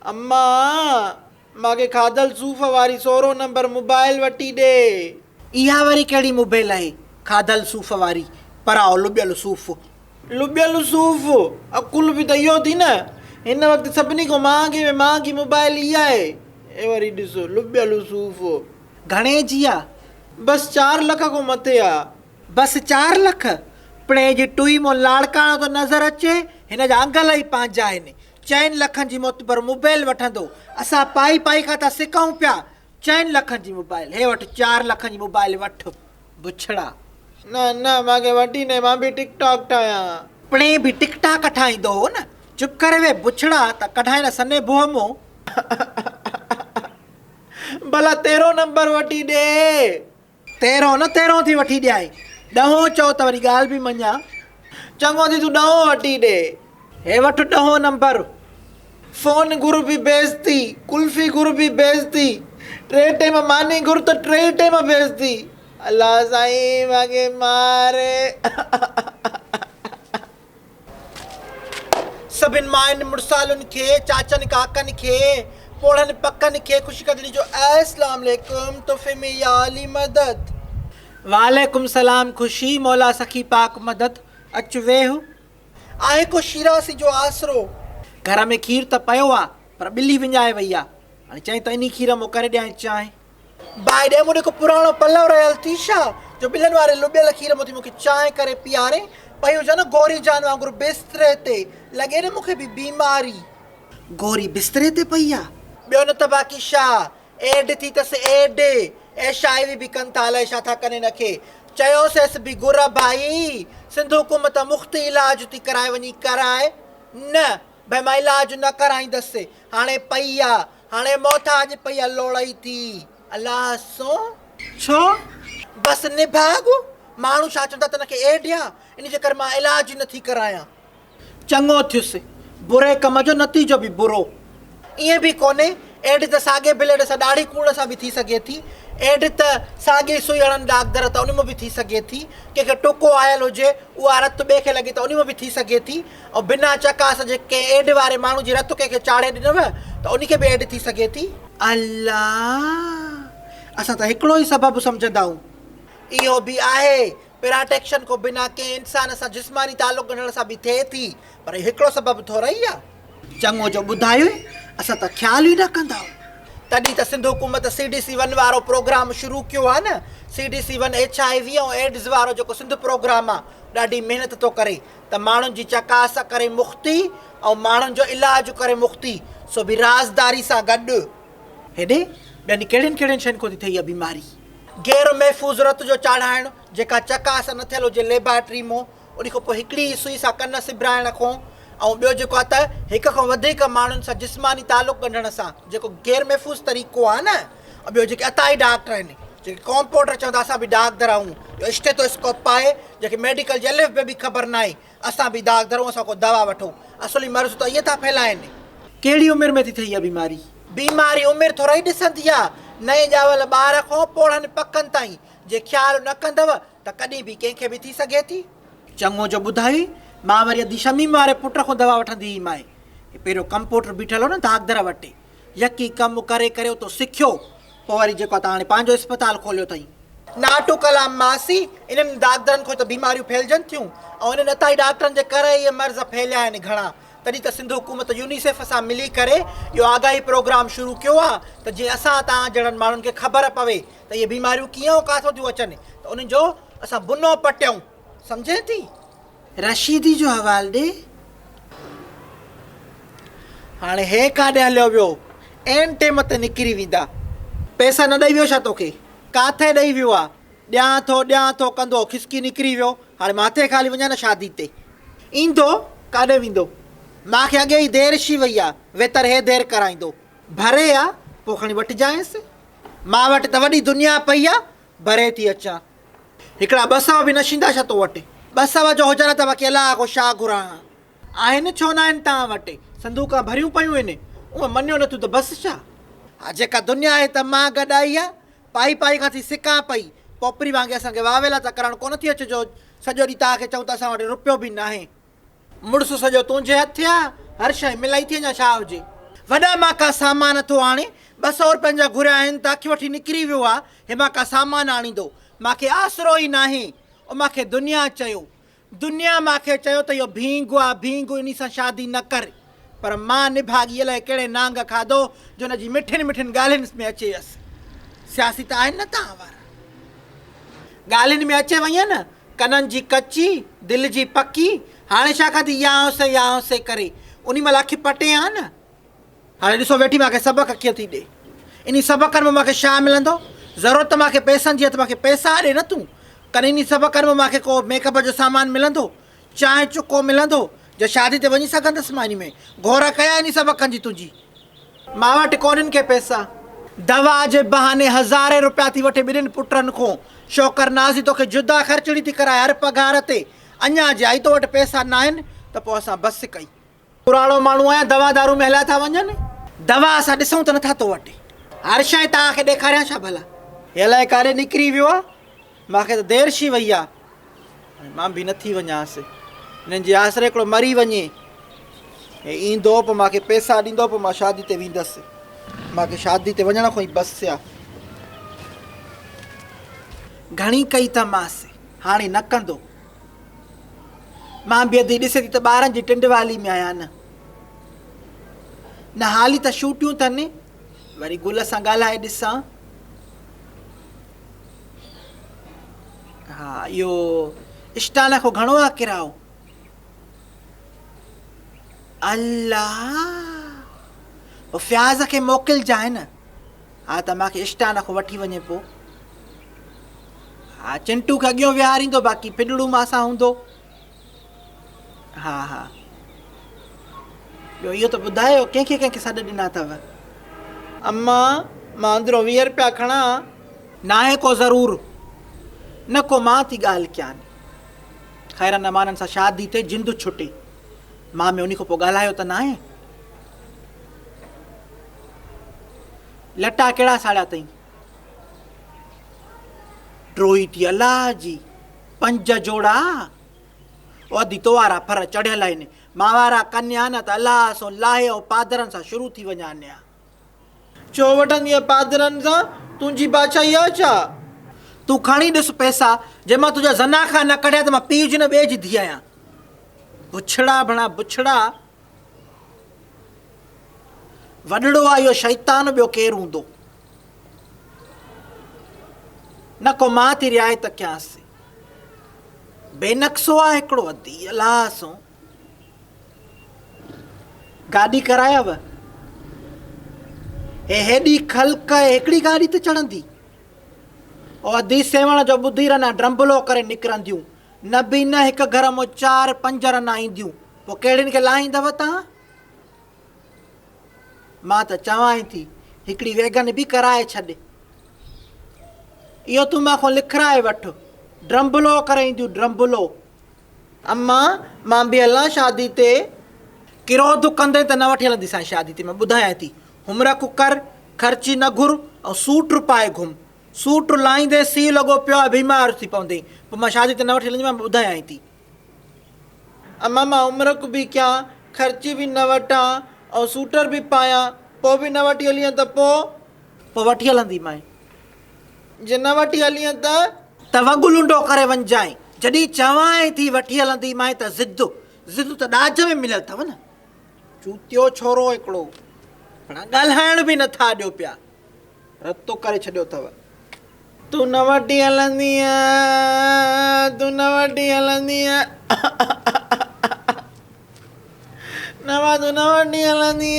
अम्मा मांखे खाधल सूफ़ वारी 16 नंबर मोबाइल वठी ॾे। इहा वरी कहिड़ी मोबाइल आहे खाधल सूफ़ वारी? पराओ लुबियल सूफ़। लुबियल सूफ़ अकुल बि त इहो थी न, हिन वक़्तु सभिनी खां महांगी में महांगी मोबाइल इहा आहे। ए वरी ॾिसो लुबियल सूफ़ घणे जी आहे? बसि 4 लख खां मथे आहे। बसि 4 लख? पिणे जी टुई मो लाड़काणो थो नज़र अचे, हिन जा अंगल ई पंहिंजा आहिनि। 4 लखनि जी मोतबर मोबाइल वठंदो, असां पाई पाई खां था सिकूं पिया। 4 लखनि जी मोबाइल, हे वटि 4 लखनि जी मोबाइल वठि बुछड़ा। न न मांखे वठी न, मां बि टिकटॉक ठाहियां। पिणे बि टिकटॉक ठाहींदो हो न। चुप करे वे बुछड़ा, त कढाए न सने बुह मो। भला 13 नंबर वठी ॾे। 13 न 13 थी वठी ॾियाई, 10 चओ त वरी ॻाल्हि बि मञा। चङो थी तूं 10 वठी ॾे। हे वठि 10 नंबर। फोन घुर बि बेइज़ती, कुल्फी घुर बि बेइज़ती, 3 टाइम मानी घुर त 3 टाइम बेइज़ती। अल्लाह साईं मांखे मारे। सभिनि मायुनि मुड़सालुनि खे, चाचनि काकनि खे, पोड़नि पकनि खे ख़ुशि कदड़ी जो अस्सलाम वालेकुम, तोहफ़े में या अली मदद। वालेकुम सलाम ख़ुशी, मौला सखी पाक मदद। अच वेह। आहे को शीरासी जो आसरो। घर में खीर त पियो आहे, पर ॿिली विञाए वई आहे। हाणे चई त इन खीर मूं करे ॾियां चांहि। भाई ॾे मूं को पुराणो पलव रहियल थी छा जो ॿिलनि वारे लुबियल खीर मोती मूंखे चांहि करे पीआरे? पई हुजे न गोरी जान वांगुरु बिस्तरे ते, लॻे न मूंखे बि बीमारी। गोरी बिस्तरे ते पई आहे? ॿियो न त बाक़ी छा, एड थी अथसि एड। ऐशाई बि कनि था, अलाए छा था कनि हिनखे। चयोसींसि बि घुर भाई, सिंध हुकूमत मुफ़्त इलाज थी कराए वञी कराए। न भाई मां इलाज न कराईंदसि, हाणे पई आहे, हाणे मोहताज पई आहे लोड़ई थी। अलाह सो छो? बसि निभाग माण्हू छा चवंदा त हिनखे एड आहे, इन जे करे मां इलाज ई नथी करायां। चङो थियुसि, बुरे कम जो नतीजो बि बुरो। ईअं बि कोन्हे, एड त साॻे ब्लेड सां ॾाढी कूड़ सां बि थी सघे थी। एड त साॻे सुई हणनि डाक्टर त उन में बि थी सघे थी। कंहिंखे टुको आयल हुजे, उहा रत ॿिए खे लॻे त उन में बि थी सघे थी। ऐं बिना चकास जे कंहिं एड वारे माण्हू जी रत कंहिंखे चाढ़े ॾिनव त उनखे बि एड थी सघे थी। अल्लाह, असां त हिकिड़ो ई सबबु सम्झंदा आहियूं, इहो बि आहे प्रोटेक्शन को बिना कंहिं इंसान सां जिस्मानी तालुक ॻंढण सां बि थिए थी, पर हिकिड़ो सबबु थोरो ई आहे। चङो जो ॿुधायो, असां त ख़्यालु ई न कंदा आहियूं। तॾहिं त सिंध हुकूमत CDC-1 वारो प्रोग्राम शुरू कयो आहे न। CDC-1 HIV ऐं एड्स वारो जेको सिंध प्रोग्राम आहे, ॾाढी महिनत थो करे त माण्हुनि जी चकास करे मुख़्ती ऐं माण्हुनि जो इलाज करे मुख़्ती, सो बि राज़दारी सां गॾु। हेॾे ॿियनि कहिड़ियुनि कहिड़ियुनि शयुनि खां थी थिए इहा बीमारी? गैर महफ़ूज़ रत जो चाढ़ाइणु, जेका चकास न थियल हुजे लेबार्ट्री मां, उन खां पोइ हिकिड़ी सुई सां कन सिबराइण खां, ऐं ॿियो जेको आहे त हिक खां वधीक माण्हुनि सां जिस्मानी तालुक ॻंढण सां, जेको गैर महफ़ूज़ तरीक़ो आहे न। ऐं ॿियो जेके अताई डॉक्टर आहिनि, जेके कॉम्पाउंडर चवंदा असां बि डॉक्टर आहियूं, जो स्टेथोस्कोप पाए, जेके मेडिकल जे अलिफ बे बि ख़बर न आहे, असां बि डॉक्टर आहियूं, असां को दवा वठो। असली मर्ज़ त इहे था फैलाइनि। कहिड़ी उमिरि में थी थिए इहा बीमारी? बीमारी उमिरि थोरा ई ॾिसंदी आहे, नए ॼावल ॿार खां पोड़नि पकनि ताईं। जे ख़्यालु न कंदव त कॾहिं बि कंहिंखे बि थी सघे थी। चङो जो ॿुधाई, मां वरी अधी शमीम वारे पुट खां दवा वठंदी हुई। माए पहिरियों कंपाउंडर बीठल हो न दागदर वटि, यकी कमु करे करे उतो सिखियो, पोइ वरी जेको आहे त हाणे पंहिंजो इस्पताल खोलियो अथई। नाटो कलाम मासी, इन्हनि दागदरनि खां त बीमारियूं फैलिजनि थियूं, ऐं इन्हनि अताई डॉक्टरनि जे करे इहे मर्ज़ फैलिया आहिनि घणा। तॾहिं त सिंध हुकूमत यूनिसेफ सां मिली करे इहो आगाही प्रोग्राम शुरू कयो आहे त जीअं असां तव्हां जहिड़नि माण्हुनि खे ख़बर पवे त इहे बीमारियूं कीअं काथो थियूं अचनि, त उन्हनि जो असां बुनो पटियूं। सम्झे थी? रशीदी जो हवालो ॾे। हाणे हे काॾे हलियो वियो? एन टाइम ते निकिरी वेंदा। पैसा न ॾेई वियो छा तोखे? काथे ॾेई वियो आहे? ॾियां थो कंदो खिसकी निकिरी वियो। हाणे माथे ख़ाली वञा न शादी ते, ईंदो काॾे वेंदो? मूंखे अॻे ई देरि शी वई आहे, वेतर हे देरि कराईंदो। भरे आहे पोइ खणी वठिजांइसि, मां वटि त वॾी दुनिया पई आहे, भरे थी अचां। हिकिड़ा 2 सौ बि न शींदा छा तो वटि? 2 सौ जो हुजनि त बाक़ी अलाह को छा घुरां आहिनि, छो न आहिनि तव्हां वटि? संदूक भरियूं पियूं आहिनि, उहा मञियो न तूं त बसि छा? हा जेका दुनिया आहे त मां गॾाई आहे, पाई पाई खां थी सिकां पई। पोपरी वांगुरु असांखे वावेला त करणु कोन थी अचिजो, सॼो ॾींहुं तव्हांखे चऊं त असां वटि रुपियो बि न आहे। मुड़ुसु सॼो तुंहिंजे हथु आहे, हर शइ मिलाई थी अञा छा हुजे। वॾा मां का सामान थो आणे, 200 रुपयनि जा घुरिया आहिनि त अखि वठी निकिरी वियो आहे, हे मां का सामान आणींदो। मूंखे आसरो ई नाहे। ऐं मूंखे दुनिया चयो, दुनिया मूंखे चयो त इहो भींगो आहे, भींगो, इन सां शादी न कर। पर मां निभागी अलाए कहिड़े नांग खाधो जो हुन जी मिठियुनि मिठियुनि ॻाल्हियुनि में अचे वियसि। सियासी त आहिनि न तव्हां वारा, ॻाल्हियुनि में अचे वई न, कननि जी कची दिलि जी पकी। हाणे छा कंदी या से करे, उन महिल अखि पटे हा न। हाणे ॾिसो वेठी मूंखे सबक़ कीअं थी ॾे। इन सबक़नि में मूंखे छा मिलंदो? ज़रूरत मूंखे पैसनि जी आहे त मूंखे पैसा ॾे न तूं। कॾहिं इन सबक़नि में मूंखे को मेकअप जो सामान मिलंदो, चांहि चुको मिलंदो जो शादी ते वञी सघंदसि मां? इन में घोर कया इन सबक़नि जी तुंहिंजी। मां वटि कोन्हनि के पैसा। दवा जे बहाने 1000 रुपया थी वठे ॿिन्हिनि पुटनि खां। शोकर नाज़ी तोखे जुदा ख़र्चड़ी थी कराए हर पघार ते। अञा जे आई तो वटि पैसा न आहिनि त पोइ असां बसि कई। पुराणो माण्हू आहियां, दवा दारू में हलिया था वञनि। दवा असां ॾिसूं त नथा तो वटि। हर शइ तव्हांखे ॾेखारियां छा भला? हे अलाए काॾे निकिरी वियो आहे। मूंखे त देरि शी वई आहे, मां बि नथी वञांसि। हिननि जे आसरे हिकिड़ो मरी वञे, हे ईंदो पोइ मूंखे पैसा ॾींदो, पोइ मां शादी ते वेंदसि। मूंखे शादी ते वञण खां ई बसि आहे। घणी कई त मांसि, हाणे न कंदो। मां बि अधी ॾिसे थी त ॿारनि जी टिंडवाली में आहियां न हाली त शूटियूं अथनि। वरी गुल सां ॻाल्हाए ॾिसां। हा, इहो स्टान खां घणो आहे किरायो? अल्लाह, पोइ फ्याज़ खे मोकिलिजांइ न। हा त मूंखे स्टान खां वठी वञे पोइ। हा, चिंटू खे अॻियां विहारींदो, बाक़ी पिनड़ू मां सां हूंदो। हा हा, ॿियो इहो त ॿुधायो कंहिंखे कंहिंखे सॾु ॾिना अथव? अम्मा, मां अंदरो 20 रुपया खणा? न आहे को ज़रूरु, न को मां थी ॻाल्हि कयां। ख़ैर न माननि सां शादी ते जिंदु छुटे, मां में उन खां पोइ ॻाल्हायो त न आहे। लटा कहिड़ा साड़िया अथई? ट्रोई थी अलाह जी, 5 जोड़ा। अधी तो वारा फर चढ़ियल आहिनि, मां वारा कन्या न त अलाह सो लाहे ऐं पादरनि सां शुरू थी वञा। छो वठंदी पादरनि सां? तुंहिंजी बादशाही आहे छा? तूं खणी ॾिस पैसा, जंहिं मां तुंहिंजा ज़नाखा न कढिया त मां पीउ जी न ॿिए जी धीउ आहियां। बुछड़ा भणा बुछड़ा। वॾड़ो आहे इहो शैतान, ॿियो केरु हूंदो? न को मां थी रिआयत कयांसि। बेनक्सो आहे हिकिड़ो अधी अलाह सो। गाॾी करायव? हेॾी ख़ल्क हिकिड़ी गाॾी ते चढ़ंदी? अधी सेवण जो ॿुधी रना ड्रम्बलो करे निकिरंदियूं, न बि न हिकु घर में 4-5 रना ईंदियूं। पोइ कहिड़ियुनि खे लाहींदव तव्हां? मां त चवां थी हिकिड़ी वैगन बि कराए छॾ। इहो तूं मां खां लिखाए वठ, ड्रम्बलो करे ईंदियूं, ड्रम्बलो। अम्मा, मां बि हलां शादी ते? किरोध कंदे त न वठी हलंदीसां शादी ते। मां ॿुधायां थी, हुमरक कर, ख़र्ची न घुर ऐं सूट पाए घुम। सूट लाहींदे सी लॻो पियो आहे, बीमार थी पवंदे, पोइ मां शादी ते न वठी हलंदी। मां ॿुधायां थी। अम्मा, मां उमिरक बि कयां, ख़र्ची बि न वठां ऐं सूटर बि पायां, पोइ बि न वठी हली त पोइ वठी हलंदी मां। जे न वठी हली त वॻु लुंडो करे वञजांइ। जॾहिं चवां थी वठी हलंदी मां त ज़िद त ॾाज में मिलियल अथव न। चूतियो छोरो हिकिड़ो, ॻाल्हाइण बि नथा ॾियो पिया, रतो करे छॾियो अथव। तूं न वठी हलंदी, तूं न वठी हलंदी, तूं न वठी हलंदी।